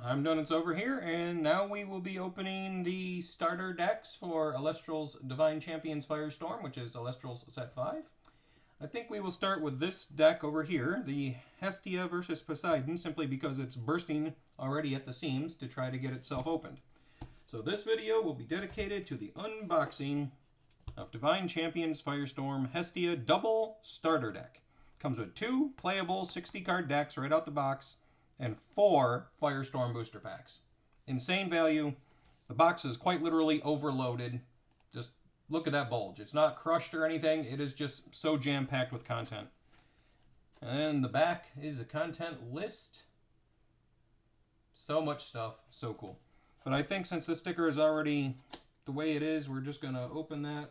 I'm done. It's over here, and now we will be opening the starter decks for Elestral's Divine Champions Firestorm, which is Elestral's set 5. I think we will start with this deck over here, the Hestia versus Poseidon, simply because it's bursting already at the seams to try to get itself opened. So this video will be dedicated to the unboxing of Divine Champions Firestorm Hestia Double Starter Deck. Comes with 2 playable 60-card decks right out the box, and 4 Firestorm booster packs. Insane value. The box is quite literally overloaded. Just look at that bulge. It's not crushed or anything. It is just so jam-packed with content. And the back is a content list. So much stuff. So cool. But I think since the sticker is already the way it is, we're just going to open that.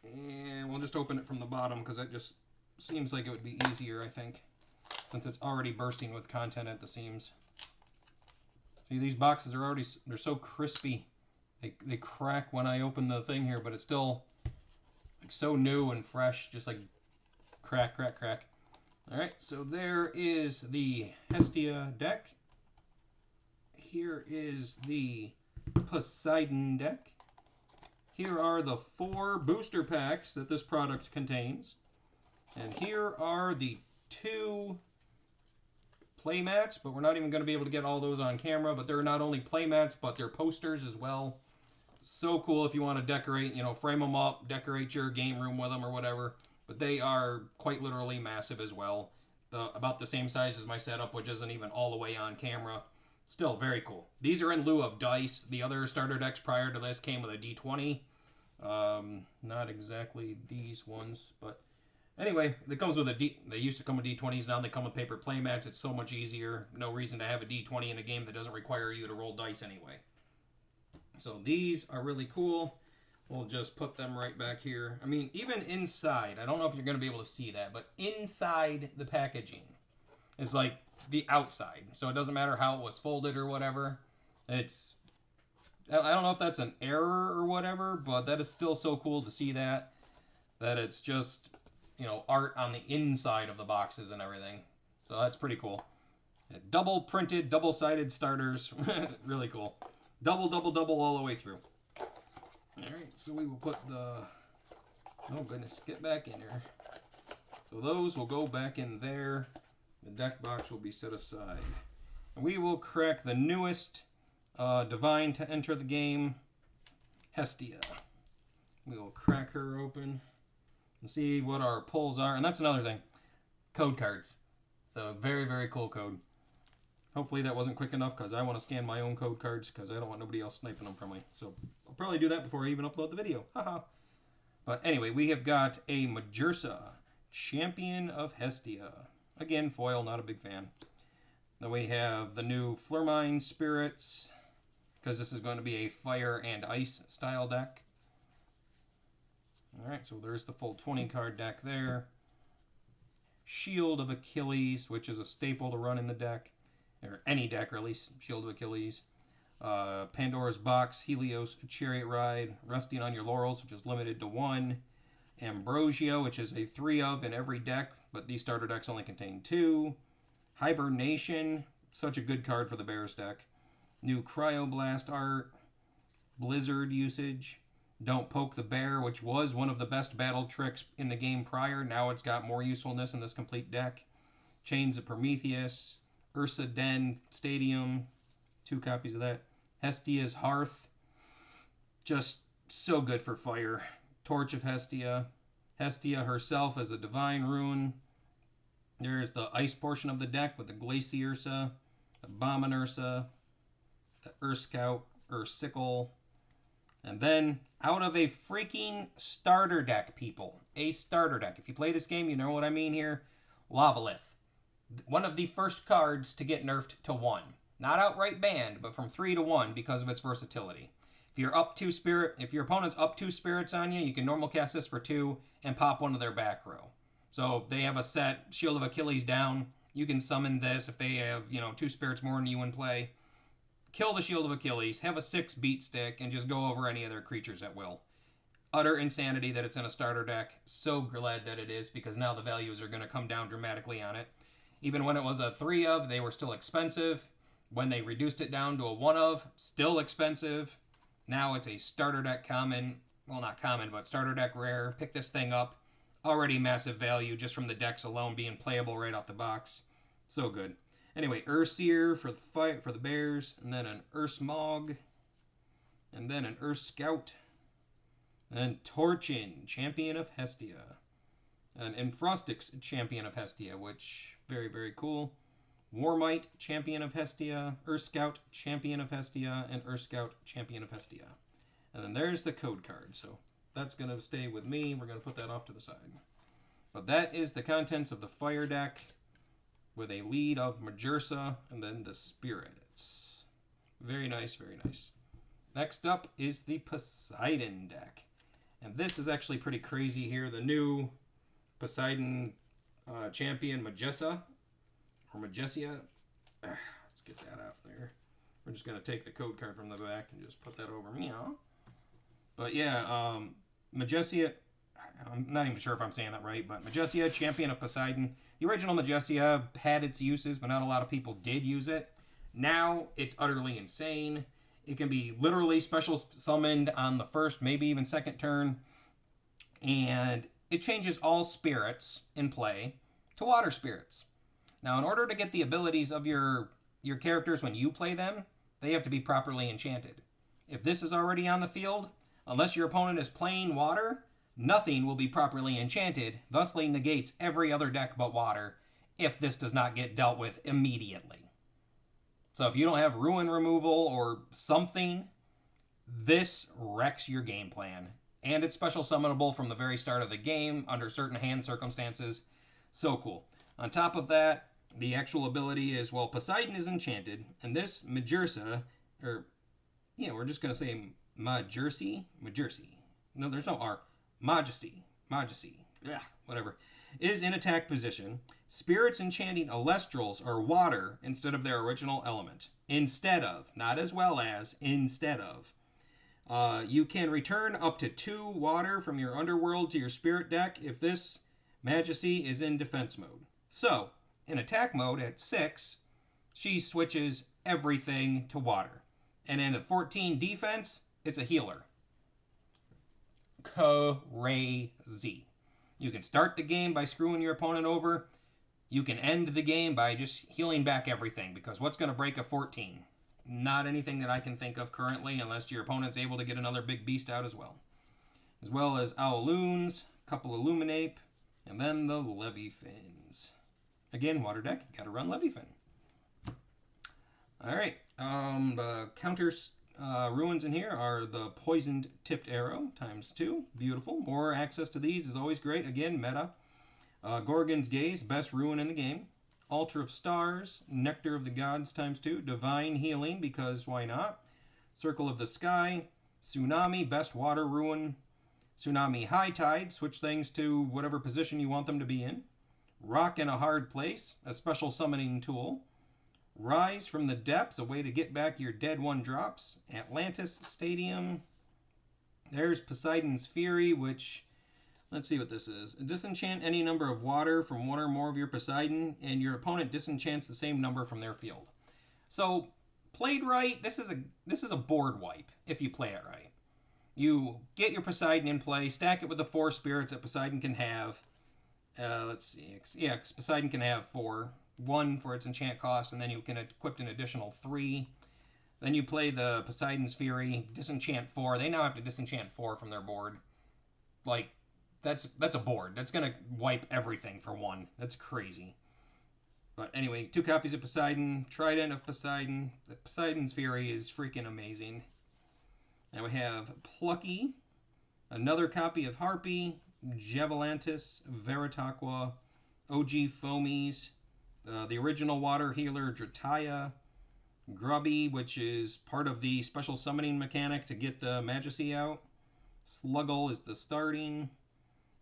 And we'll just open it from the bottom because that just seems like it would be easier, I think, since it's already bursting with content at the seams. See, these boxes are already, they're so crispy. They crack when I open the thing here, but it's still like so new and fresh, just like crack, crack, crack. All right, so there is the Hestia deck. Here is the Poseidon deck. Here are the 4 booster packs that this product contains. And here are the 2 playmats, but we're not even going to be able to get all those on camera. But they're not only playmats, but they're posters as well. So cool if you want to decorate, frame them up, decorate your game room with them or whatever. But they are quite literally massive as well. About the same size as my setup, which isn't even all the way on camera. Still very cool. These are in lieu of dice. The other starter decks prior to this came with a D20. Not exactly these ones, but anyway, it comes with a D. They used to come with D20s. Now they come with paper playmats. It's so much easier. No reason to have a D20 in a game that doesn't require you to roll dice anyway. So these are really cool. We'll just put them right back here. I mean, even inside, I don't know if you're going to be able to see that, but inside the packaging is like the outside. So it doesn't matter how it was folded or whatever. I don't know if that's an error or whatever, but that is still so cool to see that it's just, art on the inside of the boxes and everything. So that's pretty cool. Double printed, double-sided starters. Really cool. Double, double, double all the way through. All right, so we will put oh goodness, get back in here. So those will go back in there. The deck box will be set aside. And we will crack the newest Divine to enter the game, Hestia. We will crack her open and see what our pulls are. And that's another thing, code cards. So very, very cool code. Hopefully that wasn't quick enough because I want to scan my own code cards because I don't want nobody else sniping them from me. So I'll probably do that before I even upload the video. Haha. But anyway, we have got a Majursa, Champion of Hestia. Again, foil, not a big fan. Then we have the new Flurmine Spirits, because this is going to be a fire and ice style deck. Alright, so there's the full 20-card deck there. Shield of Achilles, which is a staple to run in the deck. Or any deck, or at least Shield of Achilles. Pandora's Box, Helios, Chariot Ride, Resting on Your Laurels, which is limited to 1. Ambrosia, which is a 3 of in every deck, but these starter decks only contain 2. Hibernation, such a good card for the Bears deck. New Cryoblast art. Blizzard usage. Don't Poke the Bear, which was one of the best battle tricks in the game prior. Now it's got more usefulness in this complete deck. Chains of Prometheus. Ursa Den Stadium. 2 copies of that. Hestia's Hearth. Just so good for fire. Torch of Hestia. Hestia herself as a divine rune. There's the ice portion of the deck with the Glaciursa, the Abominursa, the Urscout, Ursicle. And then, out of a freaking starter deck, people. A starter deck. If you play this game, you know what I mean here. Lavalith. One of the first cards to get nerfed to 1. Not outright banned, but from 3 to 1 because of its versatility. If your opponent's up 2 spirits on you, you can normal cast this for 2 and pop one of their back row. So they have a set, Shield of Achilles down. You can summon this if they have, 2 spirits more than you in play. Kill the Shield of Achilles, have a 6 beat stick, and just go over any of their creatures at will. Utter insanity that it's in a starter deck. So glad that it is, because now the values are going to come down dramatically on it. Even when it was a 3 of, they were still expensive. When they reduced it down to a 1 of, still expensive. Now it's a starter deck common. Well, not common, but starter deck rare. Pick this thing up. Already massive value just from the decks alone being playable right out the box. So good. Anyway, Urseer for the fight for the Bears, and then an Ursmog, and then an Urscout, and Torchin, Champion of Hestia, and Enfrostix, Champion of Hestia, which very, very cool. Warmite, Champion of Hestia, Urscout, Champion of Hestia, and Urscout, Champion of Hestia. And then there's the code card, so that's going to stay with me. We're going to put that off to the side. But that is the contents of the Fire deck with a lead of Majersa and then the Spirits. Very nice, very nice. Next up is the Poseidon deck. And this is actually pretty crazy here. The new Poseidon champion Majessia, or Majessia. Let's get that off there. We're just going to take the code card from the back and just put that over. Meow. But yeah, Majessia, I'm not even sure if I'm saying that right, but Majessia, Champion of Poseidon. The original Majessia had its uses, but not a lot of people did use it. Now, it's utterly insane. It can be literally special summoned on the first, maybe even second turn. And it changes all spirits in play to water spirits. Now, in order to get the abilities of your characters when you play them, they have to be properly enchanted. If this is already on the field, unless your opponent is playing water, nothing will be properly enchanted, thusly negates every other deck but water if this does not get dealt with immediately. So if you don't have ruin removal or something, this wrecks your game plan. And it's special summonable from the very start of the game under certain hand circumstances. So cool. On top of that, the actual ability is, well, Poseidon is enchanted, and this Majersa, or, yeah, we're just going to say Majersi. No, there's no R. Majesty, yeah, whatever, is in attack position. Spirits enchanting Elestrals are water instead of their original element. Instead of, not as well as, instead of. You can return up to 2 water from your underworld to your spirit deck if this Majesty is in defense mode. So, in attack mode at 6, she switches everything to water. And in at 14 defense, it's a healer. Crazy. You can start the game by screwing your opponent over. You can end the game by just healing back everything, because what's going to break a 14? Not anything that I can think of currently, unless your opponent's able to get another big beast out as well. As well as Owloons, a couple of Luminape, and then the Leviathans. Again, water deck, gotta run Leviathan. Alright, the counters ruins in here are the Poisoned Tipped Arrow ×2. Beautiful. More access to these is always great. Again, meta. Gorgon's Gaze, best ruin in the game. Altar of Stars, Nectar of the Gods ×2. Divine Healing, because why not? Circle of the Sky. Tsunami, best water ruin. Tsunami High Tide, switch things to whatever position you want them to be in. Rock in a Hard Place, a special summoning tool. Rise from the Depths, a way to get back your dead 1-drops. Atlantis Stadium. There's Poseidon's Fury, which, let's see what this is. Disenchant any number of water from one or more of your Poseidon, and your opponent disenchants the same number from their field. So, played right, this is a board wipe, if you play it right. You get your Poseidon in play, stack it with the 4 spirits that Poseidon can have. Let's see. Yeah, Poseidon can have 4. 1 for its enchant cost, and then you can equip an additional 3. Then you play the Poseidon's Fury, disenchant 4. They now have to disenchant 4 from their board. Like, that's a board. That's going to wipe everything for 1. That's crazy. But anyway, 2 copies of Poseidon, Trident of Poseidon. The Poseidon's Fury is freaking amazing. Now we have Plucky, another copy of Harpy, Javelantis, Veritaqua, OG Foamies, the original water healer Drataya, Grubby, which is part of the special summoning mechanic to get the Majesty out. Sluggle is the starting.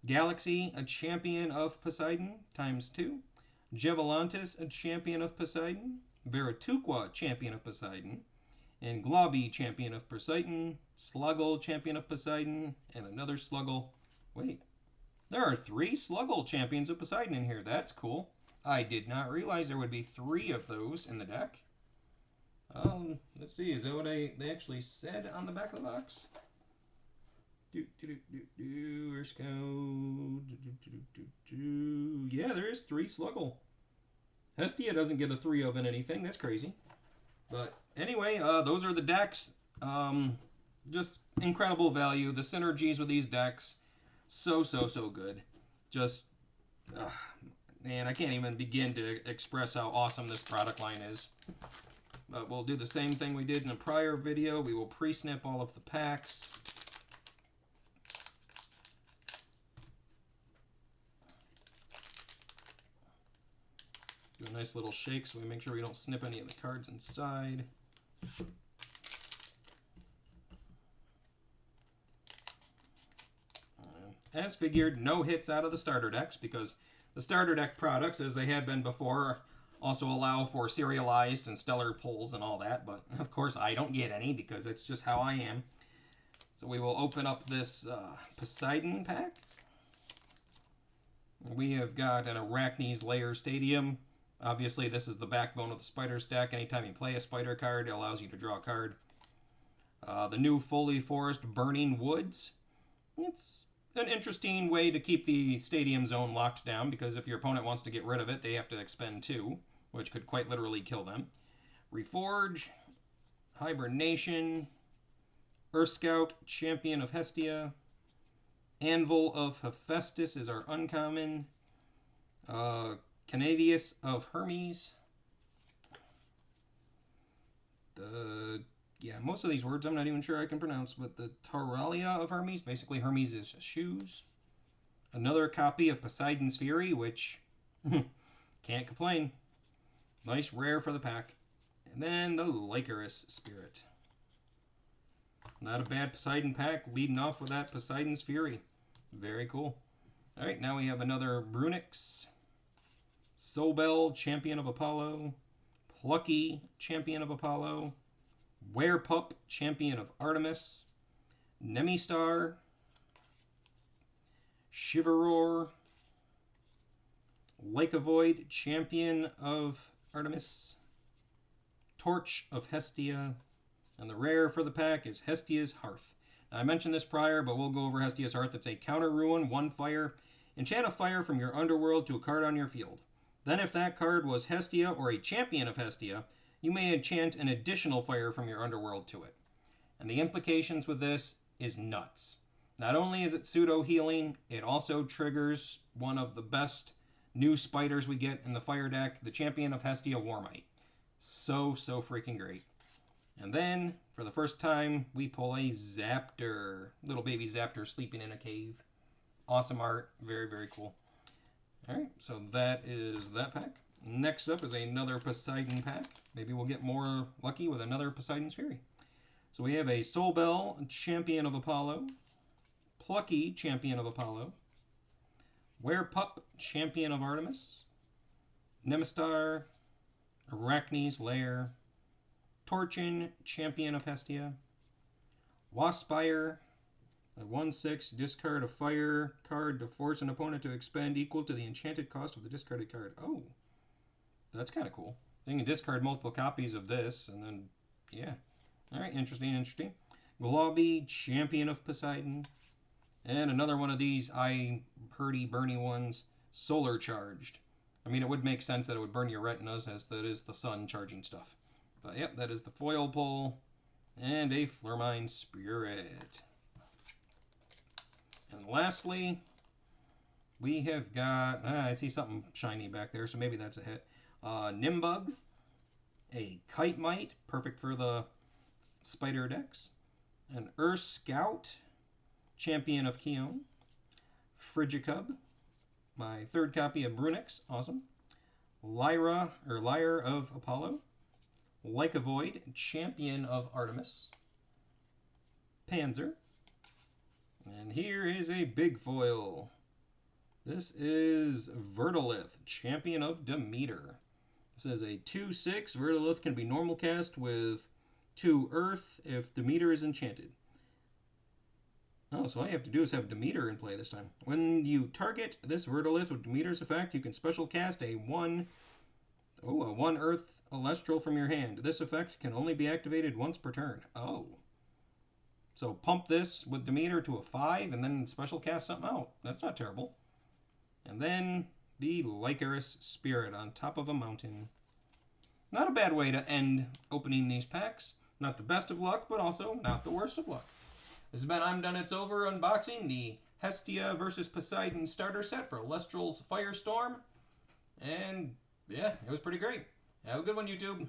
Galaxy, a champion of Poseidon, ×2. Javelantis, a champion of Poseidon. Veritaqua, champion of Poseidon. And Globby, champion of Poseidon. Sluggle, champion of Poseidon. And another Sluggle. Wait, there are 3 Sluggle champions of Poseidon in here. That's cool. I did not realize there would be 3 of those in the deck. Let's see, is that what they actually said on the back of the box? Where's go? Yeah, there is 3 Sluggle. Hestia doesn't get a 3 of in anything. That's crazy. But anyway, those are the decks. Just incredible value. The synergies with these decks, so good. Just, man, I can't even begin to express how awesome this product line is. But we'll do the same thing we did in a prior video. We will pre-snip all of the packs. Do a nice little shake so we make sure we don't snip any of the cards inside. As figured, no hits out of the starter decks because the starter deck products, as they had been before, also allow for serialized and stellar pulls and all that, but of course I don't get any because it's just how I am. So we will open up this Poseidon pack. We have got an Arachne's Lair Stadium. Obviously this is the backbone of the Spider stack. Anytime you play a Spider card, it allows you to draw a card. The new Foley Forest Burning Woods. It's an interesting way to keep the stadium zone locked down because if your opponent wants to get rid of it, they have to expend 2, which could quite literally kill them. Reforge, Hibernation, Earth Scout, Champion of Hestia, Anvil of Hephaestus is our uncommon, Canadius of Hermes. Yeah, most of these words I'm not even sure I can pronounce, but the Tauralia of Hermes, basically Hermes' shoes. Another copy of Poseidon's Fury, which can't complain. Nice rare for the pack. And then the Lycoris Spirit. Not a bad Poseidon pack, leading off with that Poseidon's Fury. Very cool. Alright, now we have another Brunix. Sobel, Champion of Apollo. Plucky, Champion of Apollo. Werepup, Champion of Artemis. Nemistar. Shiveror. Lycovoid, Champion of Artemis. Torch of Hestia. And the rare for the pack is Hestia's Hearth. Now, I mentioned this prior, but we'll go over Hestia's Hearth. It's a counter ruin, 1 fire. Enchant a fire from your underworld to a card on your field. Then if that card was Hestia or a Champion of Hestia, you may enchant an additional fire from your underworld to it. And the implications with this is nuts. Not only is it pseudo-healing, it also triggers one of the best new spiders we get in the fire deck, the Champion of Hestia Warmite. So freaking great. And then, for the first time, we pull a Zaptor. Little baby Zaptor sleeping in a cave. Awesome art. Very cool. Alright, so that is that pack. Next up is another Poseidon pack. Maybe we'll get more lucky with another Poseidon's Fury. So we have a Soulbell, Champion of Apollo. Plucky, Champion of Apollo. Werepup, Champion of Artemis. Nemistar, Arachne's Lair. Torchin, Champion of Hestia. Waspire, a 1/6, discard a fire card to force an opponent to expend equal to the enchanted cost of the discarded card. Oh, that's kind of cool. You can discard multiple copies of this, and then, yeah. Alright, interesting. Globby, Champion of Poseidon. And another one of these Bernie ones, Solar Charged. I mean, it would make sense that it would burn your retinas, as that is the sun charging stuff. But yep, that is the foil pull. And a Flurmine Spirit. And lastly, we have got, I see something shiny back there, so maybe that's a hit. Nimbug, a Kite Mite, perfect for the spider decks. An Earth Scout, Champion of Keon. Frigicub, my 3rd copy of Brunix, awesome. Lyre of Apollo. Lycovoid, Champion of Artemis. Panzer. And here is a big foil. This is Verdolith, Champion of Demeter. This is a 2/6. Verdolith can be normal cast with 2 Earth if Demeter is enchanted. Oh, so all you have to do is have Demeter in play this time. When you target this Verdolith with Demeter's effect, you can special cast a 1 Earth Elestral from your hand. This effect can only be activated once per turn. Oh. So pump this with Demeter to a 5 and then special cast something out. That's not terrible. And then the Lycaris Spirit on top of a mountain. Not a bad way to end opening these packs. Not the best of luck, but also not the worst of luck. This has been I'm Done It's Over unboxing the Hestia versus Poseidon starter set for Elestral's Firestorm. And yeah, it was pretty great. Have a good one, YouTube.